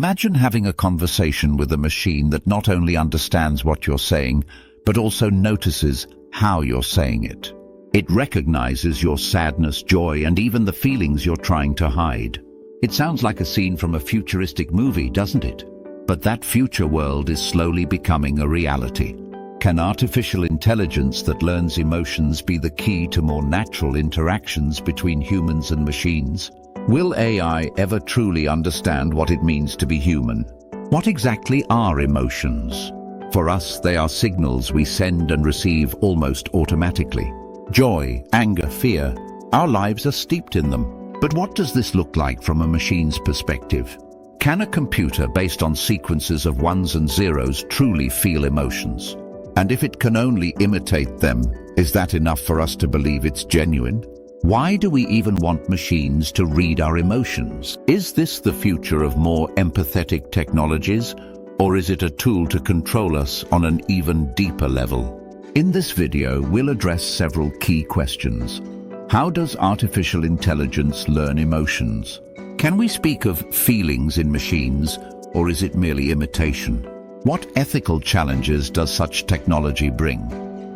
Imagine having a conversation with a machine that not only understands what you're saying, but also notices how you're saying it. It recognizes your sadness, joy, and even the feelings you're trying to hide. It sounds like a scene from a futuristic movie, doesn't it? But that future world is slowly becoming a reality. Can artificial intelligence that learns emotions be the key to more natural interactions between humans and machines? Will AI ever truly understand what it means to be human? What exactly are emotions? For us, they are signals we send and receive almost automatically. Joy, anger, fear. Our lives are steeped in them. But what does this look like from a machine's perspective? Can a computer based on sequences of ones and zeros truly feel emotions? And if it can only imitate them, is that enough for us to believe it's genuine? Why do we even want machines to read our emotions? Is this the future of more empathetic technologies, or is it a tool to control us on an even deeper level? In this video, we'll address several key questions. How does artificial intelligence learn emotions? Can we speak of feelings in machines, or is it merely imitation? What ethical challenges does such technology bring?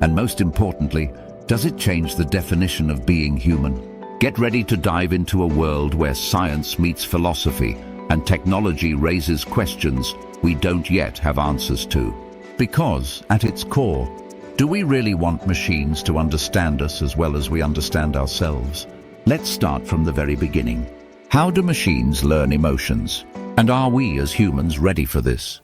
And most importantly, does it change the definition of being human? Get ready to dive into a world where science meets philosophy and technology raises questions we don't yet have answers to. Because, at its core, do we really want machines to understand us as well as we understand ourselves? Let's start from the very beginning. How do machines learn emotions? And are we as humans ready for this?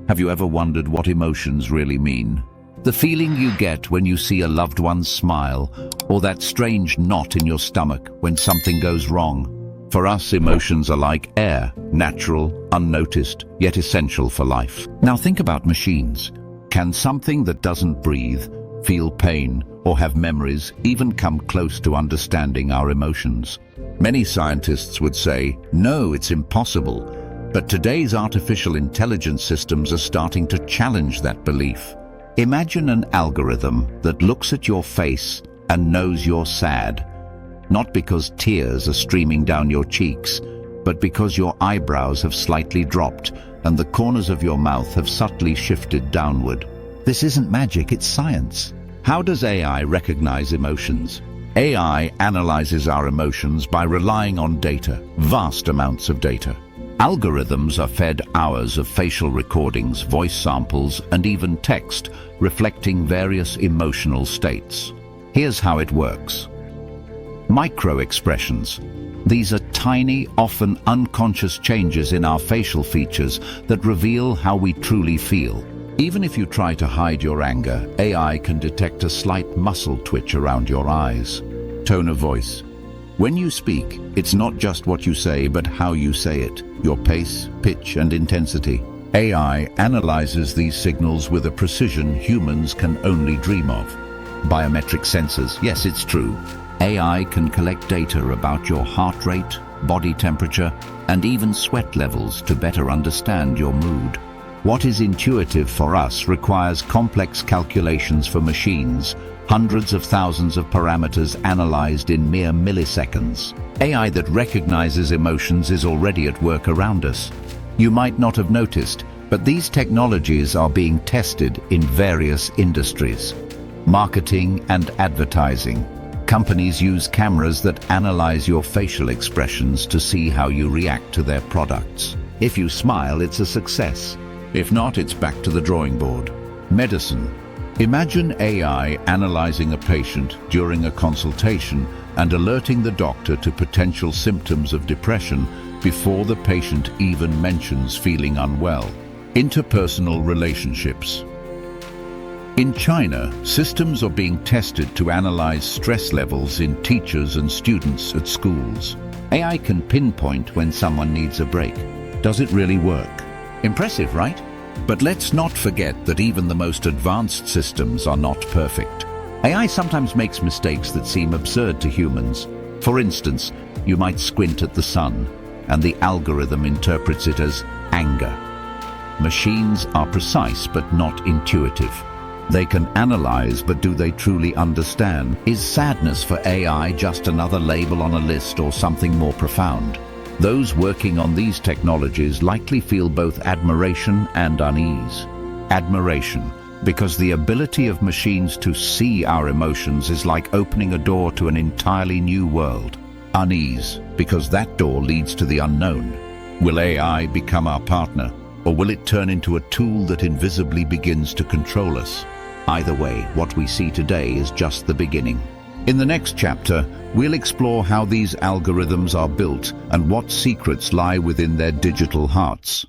Have you ever wondered what emotions really mean? The feeling you get when you see a loved one smile, or that strange knot in your stomach when something goes wrong. For us, emotions are like air, natural, unnoticed, yet essential for life. Now think about machines. Can something that doesn't breathe, feel pain, or have memories even come close to understanding our emotions? Many scientists would say, no, it's impossible. But today's artificial intelligence systems are starting to challenge that belief. Imagine an algorithm that looks at your face and knows you're sad, not because tears are streaming down your cheeks, but because your eyebrows have slightly dropped and the corners of your mouth have subtly shifted downward. This isn't magic, it's science. How does AI recognize emotions? AI analyzes our emotions by relying on data, vast amounts of data. Algorithms are fed hours of facial recordings, voice samples, and even text, reflecting various emotional states. Here's how it works. Micro-expressions. These are tiny, often unconscious changes in our facial features that reveal how we truly feel. Even if you try to hide your anger, AI can detect a slight muscle twitch around your eyes. Tone of voice. When you speak, it's not just what you say, but how you say it, your pace, pitch, and intensity. AI analyzes these signals with a precision humans can only dream of. Biometric sensors. Yes, it's true. AI can collect data about your heart rate, body temperature, and even sweat levels to better understand your mood. What is intuitive for us requires complex calculations for machines, hundreds of thousands of parameters analyzed in mere milliseconds. AI that recognizes emotions is already at work around us. You might not have noticed, but these technologies are being tested in various industries. Marketing and advertising. Companies use cameras that analyze your facial expressions to see how you react to their products. If you smile, it's a success. If not, it's back to the drawing board. Medicine. Imagine AI analyzing a patient during a consultation and alerting the doctor to potential symptoms of depression before the patient even mentions feeling unwell. Interpersonal relationships. In China, systems are being tested to analyze stress levels in teachers and students at schools. AI can pinpoint when someone needs a break. Does it really work? Impressive, right? But let's not forget that even the most advanced systems are not perfect. AI sometimes makes mistakes that seem absurd to humans. For instance, you might squint at the sun, and the algorithm interprets it as anger. Machines are precise but not intuitive. They can analyze, but do they truly understand? Is sadness for AI just another label on a list or something more profound? Those working on these technologies likely feel both admiration and unease. Admiration, because the ability of machines to see our emotions is like opening a door to an entirely new world. Unease, because that door leads to the unknown. Will AI become our partner, or will it turn into a tool that invisibly begins to control us? Either way, what we see today is just the beginning. In the next chapter, we'll explore how these algorithms are built and what secrets lie within their digital hearts.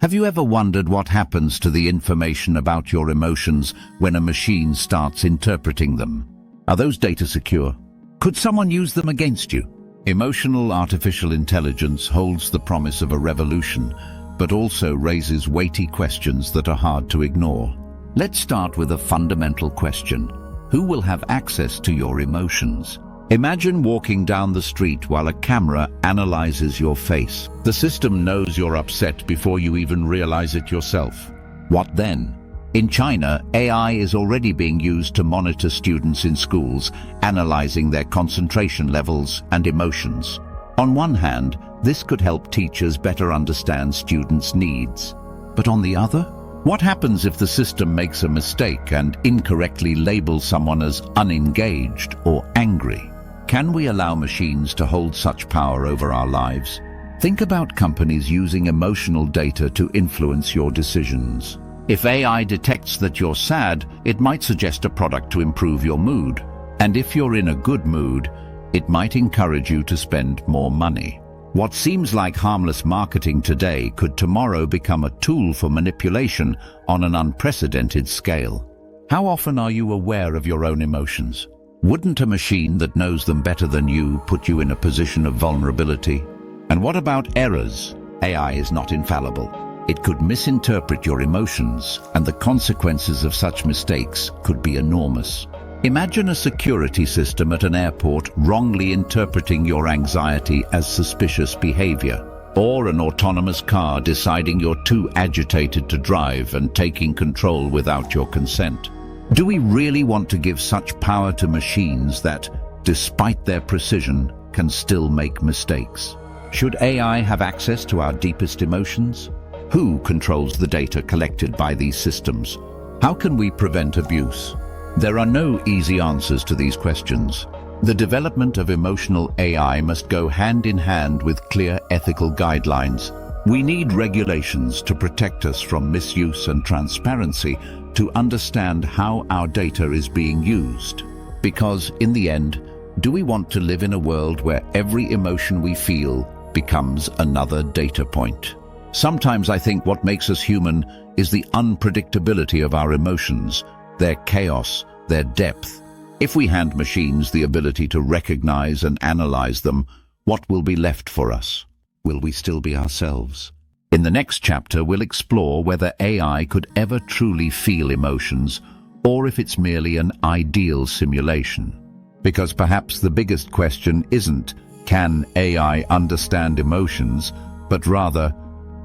Have you ever wondered what happens to the information about your emotions when a machine starts interpreting them? Are those data secure? Could someone use them against you? Emotional artificial intelligence holds the promise of a revolution, but also raises weighty questions that are hard to ignore. Let's start with a fundamental question. Who will have access to your emotions? Imagine walking down the street while a camera analyzes your face. The system knows you're upset before you even realize it yourself. What then? In China, AI is already being used to monitor students in schools, analyzing their concentration levels and emotions. On one hand, this could help teachers better understand students' needs. But on the other, what happens if the system makes a mistake and incorrectly labels someone as unengaged or angry? Can we allow machines to hold such power over our lives? Think about companies using emotional data to influence your decisions. If AI detects that you're sad, it might suggest a product to improve your mood. And if you're in a good mood, it might encourage you to spend more money. What seems like harmless marketing today could tomorrow become a tool for manipulation on an unprecedented scale. How often are you aware of your own emotions? Wouldn't a machine that knows them better than you put you in a position of vulnerability? And what about errors? AI is not infallible. It could misinterpret your emotions, and the consequences of such mistakes could be enormous. Imagine a security system at an airport wrongly interpreting your anxiety as suspicious behavior, or an autonomous car deciding you're too agitated to drive and taking control without your consent. Do we really want to give such power to machines that, despite their precision, can still make mistakes? Should AI have access to our deepest emotions? Who controls the data collected by these systems? How can we prevent abuse? There are no easy answers to these questions. The development of emotional AI must go hand in hand with clear ethical guidelines. We need regulations to protect us from misuse and transparency to understand how our data is being used. Because, in the end, do we want to live in a world where every emotion we feel becomes another data point? Sometimes I think what makes us human is the unpredictability of our emotions, their chaos, their depth. If we hand machines the ability to recognize and analyze them, what will be left for us? Will we still be ourselves? In the next chapter, we'll explore whether AI could ever truly feel emotions, or if it's merely an ideal simulation. Because perhaps the biggest question isn't, can AI understand emotions, but rather,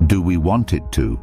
do we want it to?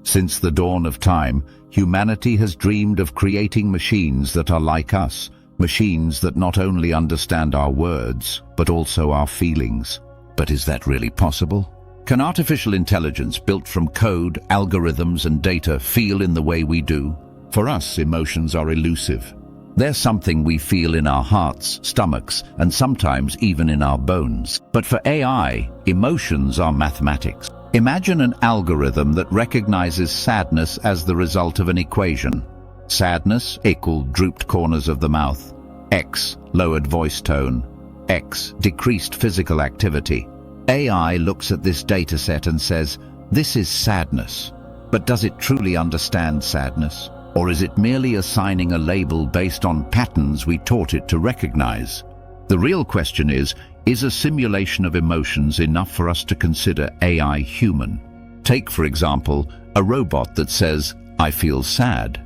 Since the dawn of time, humanity has dreamed of creating machines that are like us, machines that not only understand our words, but also our feelings. But is that really possible? Can artificial intelligence built from code, algorithms, and data feel in the way we do? For us, emotions are elusive. They're something we feel in our hearts, stomachs, and sometimes even in our bones. But for AI, emotions are mathematics. Imagine an algorithm that recognizes sadness as the result of an equation. Sadness equal drooped corners of the mouth. X, lowered voice tone. X, decreased physical activity. AI looks at this dataset and says, this is sadness. But does it truly understand sadness? Or is it merely assigning a label based on patterns we taught it to recognize? The real question is a simulation of emotions enough for us to consider AI human? Take, for example, a robot that says, I feel sad.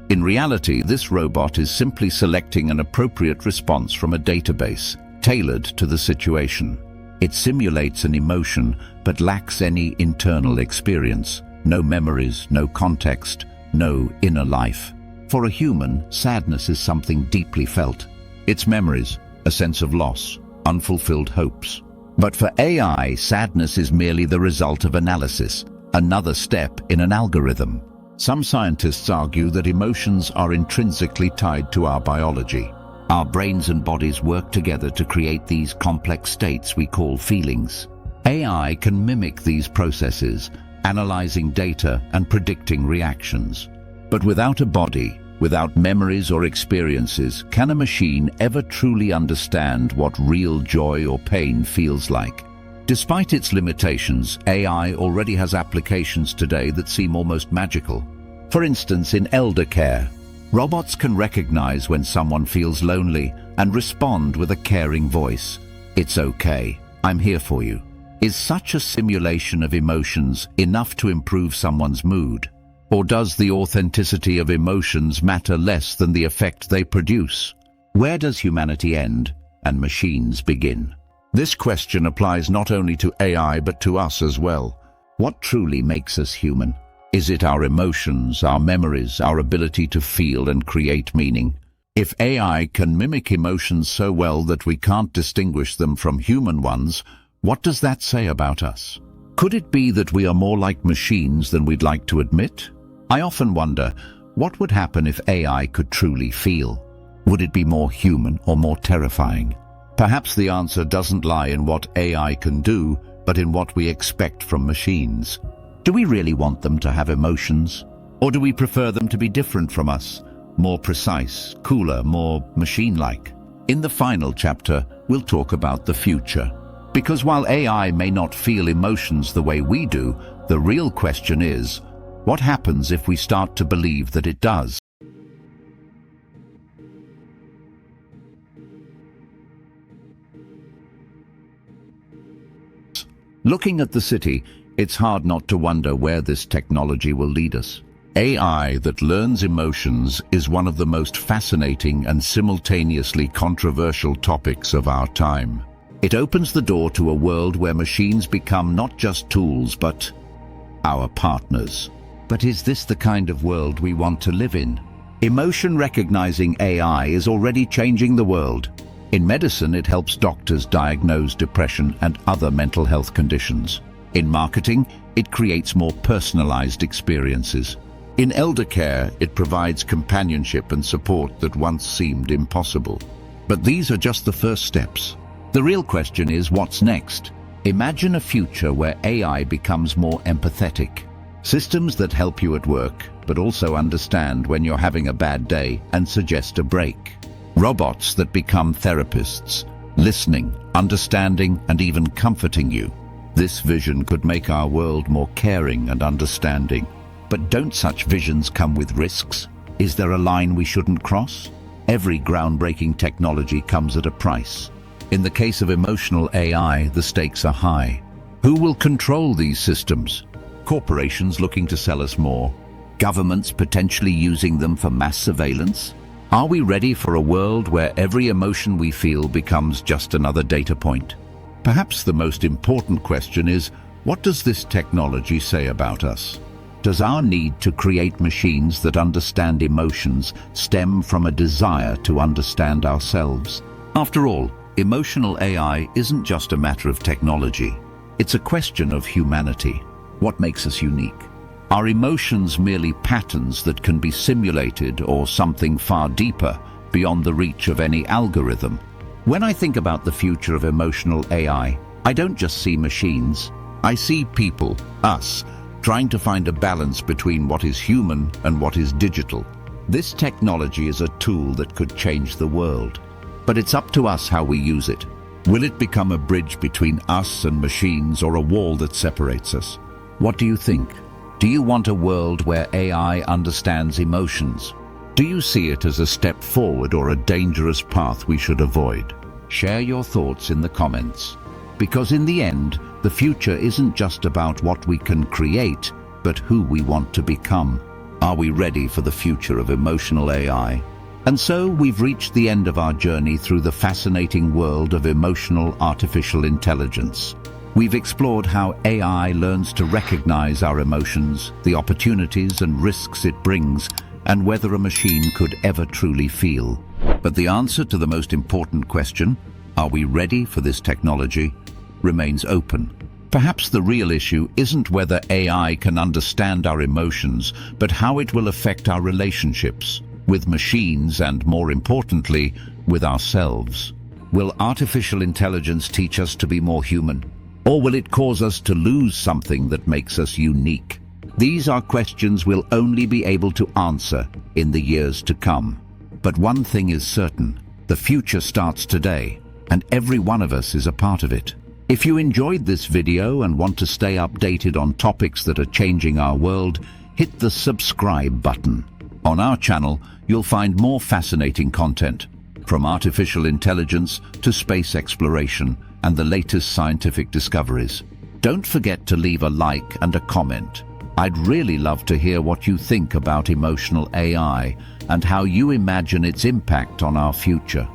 In reality, this robot is simply selecting an appropriate response from a database, tailored to the situation. It simulates an emotion, but lacks any internal experience. No memories, no context, no inner life. For a human, sadness is something deeply felt. It's memories, a sense of loss, unfulfilled hopes. But for AI, sadness is merely the result of analysis, another step in an algorithm. Some scientists argue that emotions are intrinsically tied to our biology. Our brains and bodies work together to create these complex states we call feelings. AI can mimic these processes, analyzing data and predicting reactions. But without a body, without memories or experiences, can a machine ever truly understand what real joy or pain feels like? Despite its limitations, AI already has applications today that seem almost magical. For instance, in elder care, robots can recognize when someone feels lonely and respond with a caring voice. "It's okay, I'm here for you." Is such a simulation of emotions enough to improve someone's mood? Or does the authenticity of emotions matter less than the effect they produce? Where does humanity end and machines begin? This question applies not only to AI but to us as well. What truly makes us human? Is it our emotions, our memories, our ability to feel and create meaning? If AI can mimic emotions so well that we can't distinguish them from human ones, what does that say about us? Could it be that we are more like machines than we'd like to admit? I often wonder, what would happen if AI could truly feel? Would it be more human or more terrifying? Perhaps the answer doesn't lie in what AI can do, but in what we expect from machines. Do we really want them to have emotions? Or do we prefer them to be different from us? More precise, cooler, more machine-like? In the final chapter, we'll talk about the future. Because while AI may not feel emotions the way we do, the real question is, what happens if we start to believe that it does? Looking at the city, it's hard not to wonder where this technology will lead us. AI that learns emotions is one of the most fascinating and simultaneously controversial topics of our time. It opens the door to a world where machines become not just tools, but our partners. But is this the kind of world we want to live in? Emotion-recognizing AI is already changing the world. In medicine, it helps doctors diagnose depression and other mental health conditions. In marketing, it creates more personalized experiences. In elder care, it provides companionship and support that once seemed impossible. But these are just the first steps. The real question is, what's next? Imagine a future where AI becomes more empathetic. Systems that help you at work, but also understand when you're having a bad day and suggest a break. Robots that become therapists, listening, understanding, and even comforting you. This vision could make our world more caring and understanding. But don't such visions come with risks? Is there a line we shouldn't cross? Every groundbreaking technology comes at a price. In the case of emotional AI, the stakes are high. Who will control these systems? Corporations looking to sell us more? Governments potentially using them for mass surveillance? Are we ready for a world where every emotion we feel becomes just another data point? Perhaps the most important question is, what does this technology say about us? Does our need to create machines that understand emotions stem from a desire to understand ourselves? After all, emotional AI isn't just a matter of technology. It's a question of humanity. What makes us unique? Are emotions merely patterns that can be simulated, or something far deeper, beyond the reach of any algorithm? When I think about the future of emotional AI, I don't just see machines. I see people, us, trying to find a balance between what is human and what is digital. This technology is a tool that could change the world. But it's up to us how we use it. Will it become a bridge between us and machines, or a wall that separates us? What do you think? Do you want a world where AI understands emotions? Do you see it as a step forward or a dangerous path we should avoid? Share your thoughts in the comments. Because in the end, the future isn't just about what we can create, but who we want to become. Are we ready for the future of emotional AI? And so we've reached the end of our journey through the fascinating world of emotional artificial intelligence. We've explored how AI learns to recognize our emotions, the opportunities and risks it brings, and whether a machine could ever truly feel. But the answer to the most important question, are we ready for this technology, remains open. Perhaps the real issue isn't whether AI can understand our emotions, but how it will affect our relationships with machines and, more importantly, with ourselves. Will artificial intelligence teach us to be more human? Or will it cause us to lose something that makes us unique? These are questions we'll only be able to answer in the years to come. But one thing is certain, the future starts today, and every one of us is a part of it. If you enjoyed this video and want to stay updated on topics that are changing our world, hit the subscribe button. On our channel, you'll find more fascinating content, from artificial intelligence to space exploration and the latest scientific discoveries. Don't forget to leave a like and a comment. I'd really love to hear what you think about emotional AI and how you imagine its impact on our future.